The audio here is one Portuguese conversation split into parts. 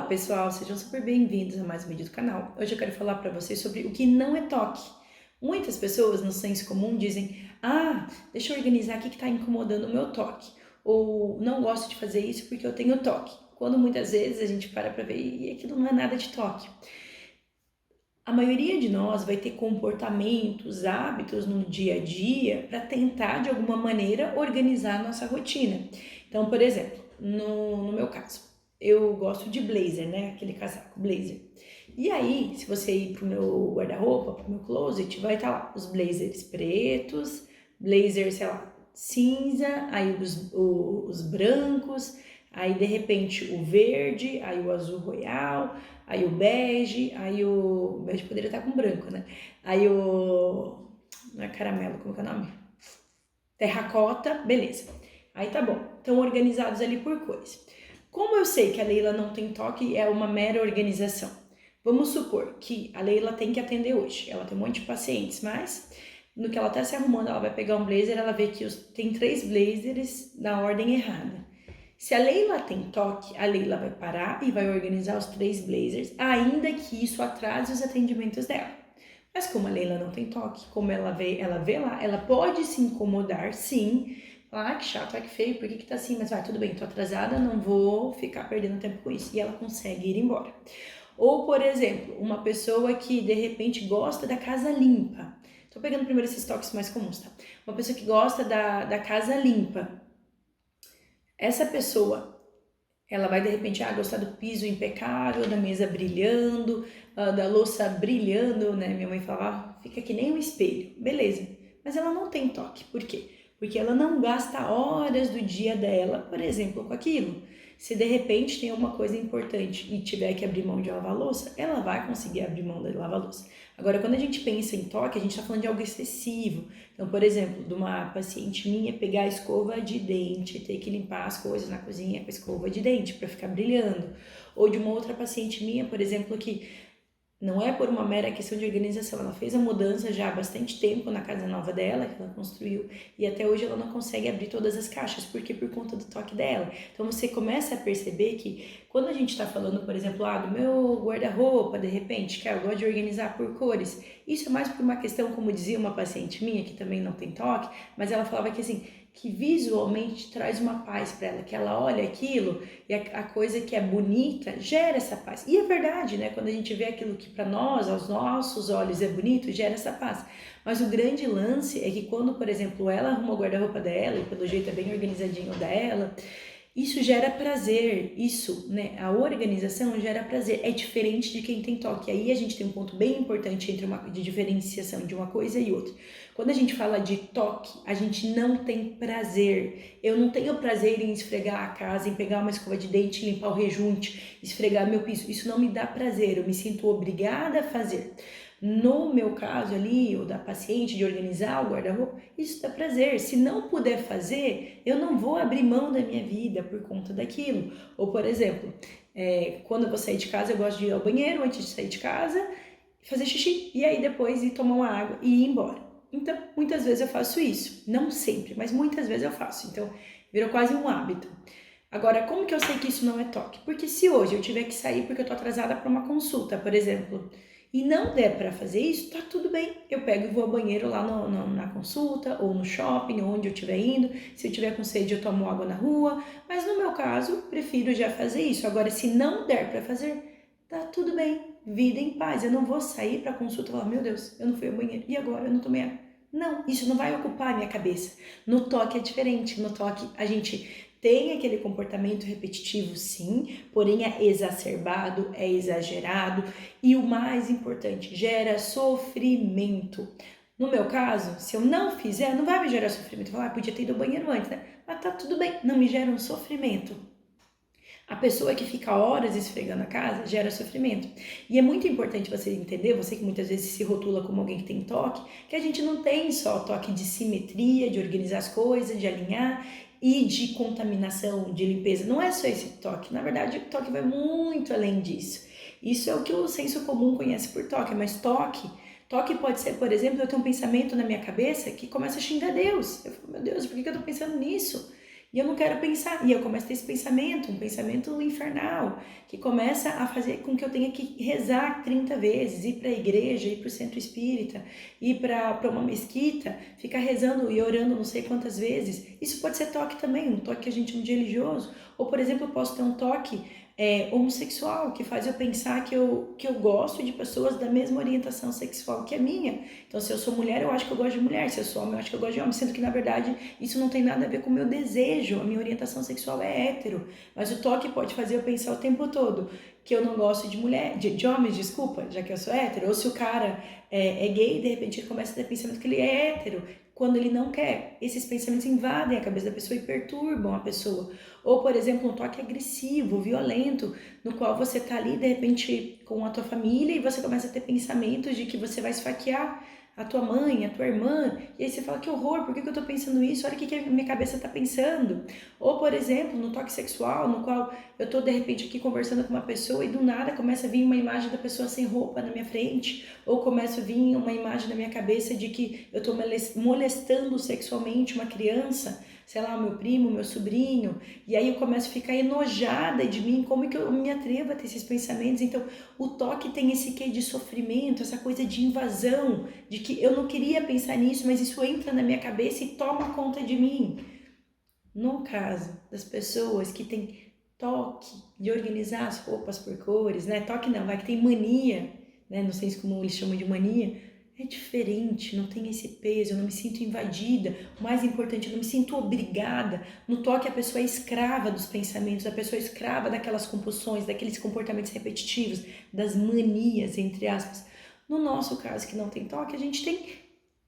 pessoal, sejam super bem-vindos a mais um vídeo do canal. Hoje eu quero falar para vocês sobre o que não é toque. Muitas pessoas no senso comum dizem: deixa eu organizar aqui que está incomodando o meu toque, ou não gosto de fazer isso porque eu tenho toque, quando muitas vezes a gente para ver e aquilo não é nada de toque. A maioria de nós vai ter comportamentos, hábitos no dia a dia para tentar de alguma maneira organizar a nossa rotina. Então, por exemplo, no meu caso, eu gosto de blazer, né? Aquele casaco blazer. E aí, se você ir pro meu guarda-roupa, pro meu closet, vai estar lá os blazers pretos, blazer, sei lá, cinza, aí os brancos, aí de repente o verde, aí o azul royal, aí o bege, aí o bege poderia estar com branco, né? Aí o não é caramelo, como que é o nome? Terracota, beleza. Aí tá bom. Estão organizados ali por cores. Como eu sei que a Leila não tem toque, é uma mera organização. Vamos supor que a Leila tem que atender hoje. Ela tem um monte de pacientes, mas no que ela tá se arrumando, ela vai pegar um blazer, ela vê que tem 3 blazers na ordem errada. Se a Leila tem toque, a Leila vai parar e vai organizar os 3 blazers, ainda que isso atrase os atendimentos dela. Mas como a Leila não tem toque, como ela vê lá, ela pode se incomodar, sim. Que chato, que feio, por que tá assim? Mas vai, tudo bem, tô atrasada, não vou ficar perdendo tempo com isso. E ela consegue ir embora. Ou, por exemplo, uma pessoa que de repente gosta da casa limpa. Tô pegando primeiro esses toques mais comuns, tá? Uma pessoa que gosta da casa limpa. Essa pessoa, ela vai de repente gostar do piso impecável, da mesa brilhando, da louça brilhando, né? Minha mãe falava, fica que nem um espelho. Beleza, mas ela não tem toque. Por quê? Porque ela não gasta horas do dia dela, por exemplo, com aquilo. Se de repente tem alguma coisa importante e tiver que abrir mão de lavar louça, ela vai conseguir abrir mão de lavar louça. Agora, quando a gente pensa em toque, a gente está falando de algo excessivo. Então, por exemplo, de uma paciente minha pegar a escova de dente, ter que limpar as coisas na cozinha com a escova de dente para ficar brilhando. Ou de uma outra paciente minha, por exemplo, que não é por uma mera questão de organização, ela fez a mudança já há bastante tempo na casa nova dela, que ela construiu, e até hoje ela não consegue abrir todas as caixas, porque por conta do toque dela. Então você começa a perceber que quando a gente está falando, por exemplo, do meu guarda-roupa, de repente, que eu gosto de organizar por cores, isso é mais por uma questão, como dizia uma paciente minha, que também não tem toque, mas ela falava que assim, que visualmente traz uma paz para ela, que ela olha aquilo e a coisa que é bonita gera essa paz. E é verdade, né? Quando a gente vê aquilo que para nós, aos nossos olhos é bonito, gera essa paz. Mas o grande lance é que quando, por exemplo, ela arruma o guarda-roupa dela e pelo jeito é bem organizadinho dela, isso gera prazer, isso, né? A organização gera prazer, é diferente de quem tem toque. Aí a gente tem um ponto bem importante de diferenciação de uma coisa e outra. Quando a gente fala de toque, a gente não tem prazer. Eu não tenho prazer em esfregar a casa, em pegar uma escova de dente, limpar o rejunte, esfregar meu piso. Isso não me dá prazer, eu me sinto obrigada a fazer. No meu caso ali, ou da paciente, de organizar o guarda-roupa, isso dá prazer. Se não puder fazer, eu não vou abrir mão da minha vida por conta daquilo. Ou, por exemplo, quando eu vou sair de casa, eu gosto de ir ao banheiro antes de sair de casa, fazer xixi, e aí depois ir tomar uma água e ir embora. Então, muitas vezes eu faço isso. Não sempre, mas muitas vezes eu faço. Então, virou quase um hábito. Agora, como que eu sei que isso não é toque? Porque se hoje eu tiver que sair porque eu tô atrasada para uma consulta, por exemplo, e não der para fazer isso, tá tudo bem. Eu pego e vou ao banheiro lá na consulta, ou no shopping, onde eu estiver indo. Se eu tiver com sede, eu tomo água na rua. Mas no meu caso, prefiro já fazer isso. Agora, se não der para fazer, tá tudo bem. Vida em paz. Eu não vou sair para consulta e falar, meu Deus, eu não fui ao banheiro. E agora? Eu não tomei água. Não, isso não vai ocupar a minha cabeça. No toque é diferente. No toque, a gente tem aquele comportamento repetitivo, sim, porém é exacerbado, é exagerado e o mais importante, gera sofrimento. No meu caso, se eu não fizer, não vai me gerar sofrimento. Falar, podia ter ido ao banheiro antes, né? Mas tá tudo bem, não me gera um sofrimento. A pessoa que fica horas esfregando a casa gera sofrimento. E é muito importante você entender, você que muitas vezes se rotula como alguém que tem toque, que a gente não tem só toque de simetria, de organizar as coisas, de alinhar e de contaminação, de limpeza. Não é só esse toque. Na verdade, o toque vai muito além disso. Isso é o que o senso comum conhece por toque, mas toque pode ser, por exemplo, eu tenho um pensamento na minha cabeça que começa a xingar Deus. Eu falo, meu Deus, por que eu tô pensando nisso? E eu não quero pensar, e eu começo a ter esse pensamento, um pensamento infernal, que começa a fazer com que eu tenha que rezar 30 vezes, ir para a igreja, ir para o centro espírita, ir para uma mesquita, ficar rezando e orando não sei quantas vezes. Isso pode ser toque também, um toque que a gente chama de religioso. Ou, por exemplo, eu posso ter um toque homossexual, que faz eu pensar que eu gosto de pessoas da mesma orientação sexual que a minha. Então, se eu sou mulher, eu acho que eu gosto de mulher. Se eu sou homem, eu acho que eu gosto de homem. Sendo que, na verdade, isso não tem nada a ver com o meu desejo. A minha orientação sexual é hétero. Mas o toque pode fazer eu pensar o tempo todo que eu não gosto de mulher, de homens, desculpa, já que eu sou hétero. Ou se o cara é gay, de repente ele começa a ter pensamento que ele é hétero, quando ele não quer. Esses pensamentos invadem a cabeça da pessoa e perturbam a pessoa. Ou, por exemplo, um toque agressivo, violento, no qual você tá ali, de repente, com a tua família e você começa a ter pensamentos de que você vai esfaquear a tua mãe, a tua irmã, e aí você fala, que horror, por que eu tô pensando isso? Olha o que a minha cabeça tá pensando. Ou, por exemplo, no toque sexual, no qual eu tô, de repente, aqui conversando com uma pessoa e do nada começa a vir uma imagem da pessoa sem roupa na minha frente, ou começa a vir uma imagem na minha cabeça de que eu tô molestando sexualmente uma criança, sei lá, o meu primo, o meu sobrinho, e aí eu começo a ficar enojada de mim, como que eu me atrevo a ter esses pensamentos? Então, o toque tem esse quê de sofrimento, essa coisa de invasão, de que eu não queria pensar nisso, mas isso entra na minha cabeça e toma conta de mim. No caso das pessoas que têm toque de organizar as roupas por cores, né? Toque não, vai que tem mania, né? Não sei como eles chamam de mania. É diferente, não tem esse peso, eu não me sinto invadida. O mais importante, eu não me sinto obrigada. No toque, a pessoa é escrava dos pensamentos, a pessoa é escrava daquelas compulsões, daqueles comportamentos repetitivos, das manias, entre aspas. No nosso caso, que não tem toque, a gente tem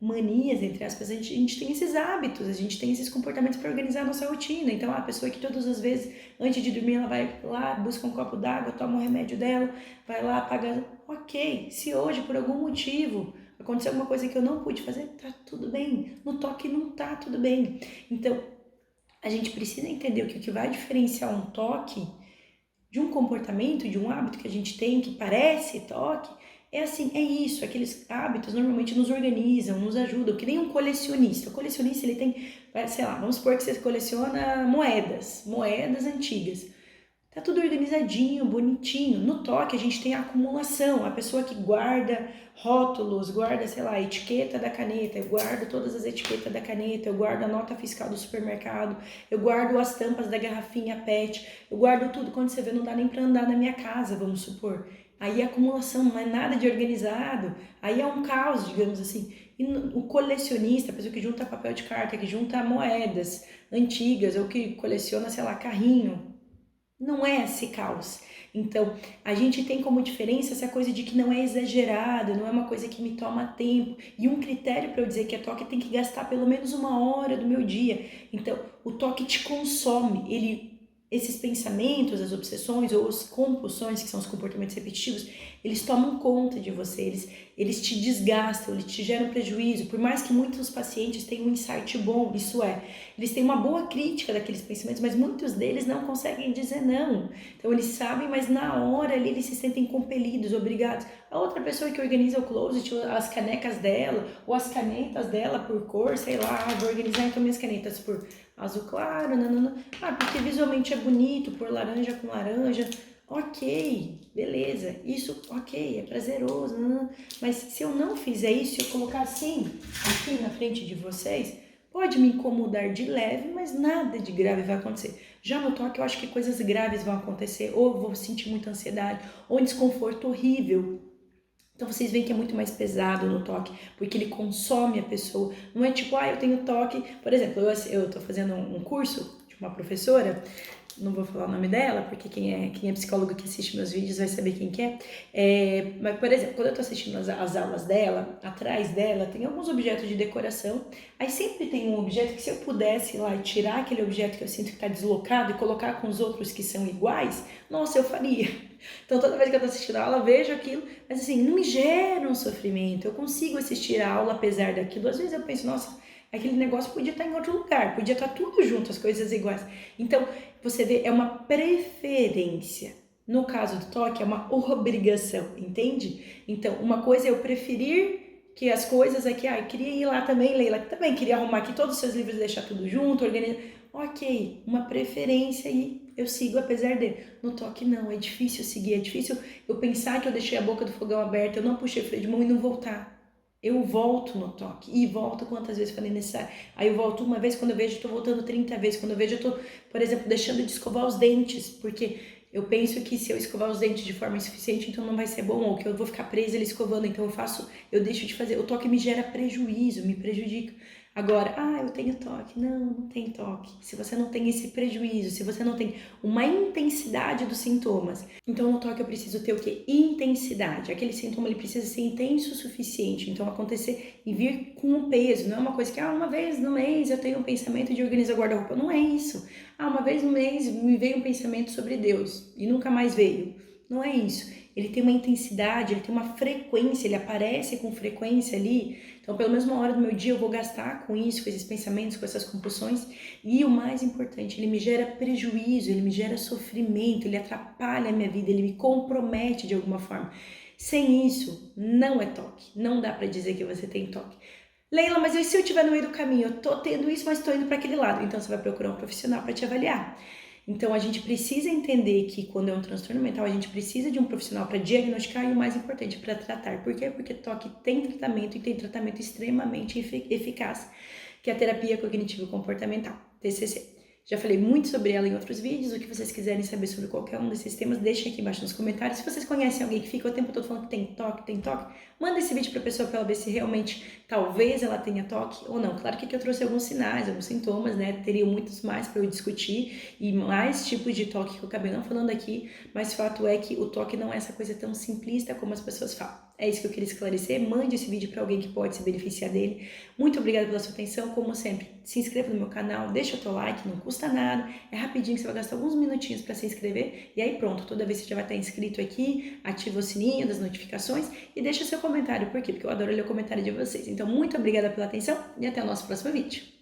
manias, entre aspas, a gente tem esses hábitos, a gente tem esses comportamentos para organizar a nossa rotina. Então, a pessoa que todas as vezes, antes de dormir, ela vai lá, busca um copo d'água, toma o remédio dela, vai lá, apaga. Ok, se hoje, por algum motivo, aconteceu alguma coisa que eu não pude fazer, tá tudo bem. No toque não tá tudo bem. Então, a gente precisa entender o que vai diferenciar um toque de um comportamento, de um hábito que a gente tem que parece toque, é assim, é isso, aqueles hábitos normalmente nos organizam, nos ajudam, que nem um colecionista. O colecionista, ele tem, sei lá, vamos supor que você coleciona moedas antigas. Tá tudo organizadinho, bonitinho. No toque a gente tem a acumulação, a pessoa que guarda rótulos, guarda, sei lá, a etiqueta da caneta, eu guardo todas as etiquetas da caneta, eu guardo a nota fiscal do supermercado, eu guardo as tampas da garrafinha PET, eu guardo tudo. Quando você vê, não dá nem pra andar na minha casa, vamos supor. Aí a acumulação não é nada de organizado, aí é um caos, digamos assim. E o colecionista, a pessoa que junta papel de carta, que junta moedas antigas, ou que coleciona, sei lá, carrinho, não é esse caos. Então, a gente tem como diferença essa coisa de que não é exagerado, não é uma coisa que me toma tempo. E um critério para eu dizer que é toque tem que gastar pelo menos 1 hora do meu dia. Então, o toque te consome, esses pensamentos, as obsessões ou as compulsões, que são os comportamentos repetitivos, eles tomam conta de você, eles te desgastam, eles te geram prejuízo. Por mais que muitos pacientes tenham um insight bom, isso é, eles têm uma boa crítica daqueles pensamentos, mas muitos deles não conseguem dizer não. Então eles sabem, mas na hora ali eles se sentem compelidos, obrigados. A outra pessoa que organiza o closet, as canecas dela, ou as canetas dela por cor, sei lá, vou organizar então minhas canetas por azul claro, não. Ah, porque visualmente é bonito, por laranja com laranja. Ok, beleza, isso ok, é prazeroso, não. Mas se eu não fizer isso, se eu colocar assim, aqui na frente de vocês, pode me incomodar de leve, mas nada de grave vai acontecer. Já no toque, eu acho que coisas graves vão acontecer, ou eu vou sentir muita ansiedade, ou um desconforto horrível. Então vocês veem que é muito mais pesado no toque, porque ele consome a pessoa. Não é tipo, eu tenho toque. Por exemplo, eu tô fazendo um curso de uma professora, não vou falar o nome dela, porque quem é psicólogo que assiste meus vídeos vai saber quem que é. Mas, por exemplo, quando eu tô assistindo as aulas dela, atrás dela tem alguns objetos de decoração. Aí sempre tem um objeto que, se eu pudesse ir lá e tirar aquele objeto que eu sinto que tá deslocado e colocar com os outros que são iguais, nossa, eu faria. Então, toda vez que eu tô assistindo a aula, eu vejo aquilo, mas assim, não me gera um sofrimento. Eu consigo assistir a aula apesar daquilo. Às vezes eu penso, nossa, aquele negócio podia estar em outro lugar, podia estar tudo junto, as coisas iguais. Então, você vê, é uma preferência. No caso do toque, é uma obrigação, entende? Então, uma coisa é eu preferir que as coisas aqui, eu queria ir lá também, Leila, também queria arrumar aqui todos os seus livros e deixar tudo junto, organizar. ok, uma preferência e eu sigo apesar de. No toque não, é difícil seguir, é difícil eu pensar que eu deixei a boca do fogão aberta, eu não puxei o freio de mão e não voltar. Eu volto no toque e volto quantas vezes for necessário. Aí eu volto uma vez, quando eu vejo eu tô voltando 30 vezes, quando eu vejo eu tô, por exemplo, deixando de escovar os dentes, porque eu penso que se eu escovar os dentes de forma insuficiente, então não vai ser bom, ou que eu vou ficar presa ele escovando, então eu deixo de fazer. O toque me gera prejuízo, me prejudica. Agora, eu tenho toque. Não, não tem toque. Se você não tem esse prejuízo, se você não tem uma intensidade dos sintomas, então no toque eu preciso ter o quê? Intensidade. Aquele sintoma ele precisa ser intenso o suficiente, então acontecer e vir com um peso. Não é uma coisa que, uma vez no mês eu tenho um pensamento de organizar guarda-roupa. Não é isso. Uma vez no mês me veio um pensamento sobre Deus e nunca mais veio. Não é isso. Ele tem uma intensidade, ele tem uma frequência, ele aparece com frequência ali. Então, pelo menos uma hora do meu dia eu vou gastar com isso, com esses pensamentos, com essas compulsões. E o mais importante, ele me gera prejuízo, ele me gera sofrimento, ele atrapalha a minha vida, ele me compromete de alguma forma. Sem isso, não é toque. Não dá para dizer que você tem toque. Leila, mas e se eu estiver no meio do caminho? Eu tô tendo isso, mas tô indo para aquele lado. Então, você vai procurar um profissional para te avaliar. Então, a gente precisa entender que quando é um transtorno mental, a gente precisa de um profissional para diagnosticar e o mais importante, para tratar. Por quê? Porque toque tem tratamento e tem tratamento extremamente eficaz, que é a terapia cognitivo-comportamental, TCC. Já falei muito sobre ela em outros vídeos. O que vocês quiserem saber sobre qualquer um desses temas, deixem aqui embaixo nos comentários. Se vocês conhecem alguém que fica o tempo todo falando que tem toque, manda esse vídeo para a pessoa para ela ver se realmente, talvez ela tenha toque ou não. Claro que aqui eu trouxe alguns sinais, alguns sintomas, né? Teriam muitos mais para eu discutir e mais tipos de toque que eu acabei não falando aqui, mas fato é que o toque não é essa coisa tão simplista como as pessoas falam. É isso que eu queria esclarecer. Mande esse vídeo para alguém que pode se beneficiar dele. Muito obrigada pela sua atenção. Como sempre, se inscreva no meu canal, deixa o teu like, não custa nada. É rapidinho que você vai gastar alguns minutinhos para se inscrever. E aí pronto, toda vez que você já vai estar inscrito aqui, ativa o sininho das notificações e deixa seu comentário. Por quê? Porque eu adoro ler o comentário de vocês. Então, muito obrigada pela atenção e até o nosso próximo vídeo.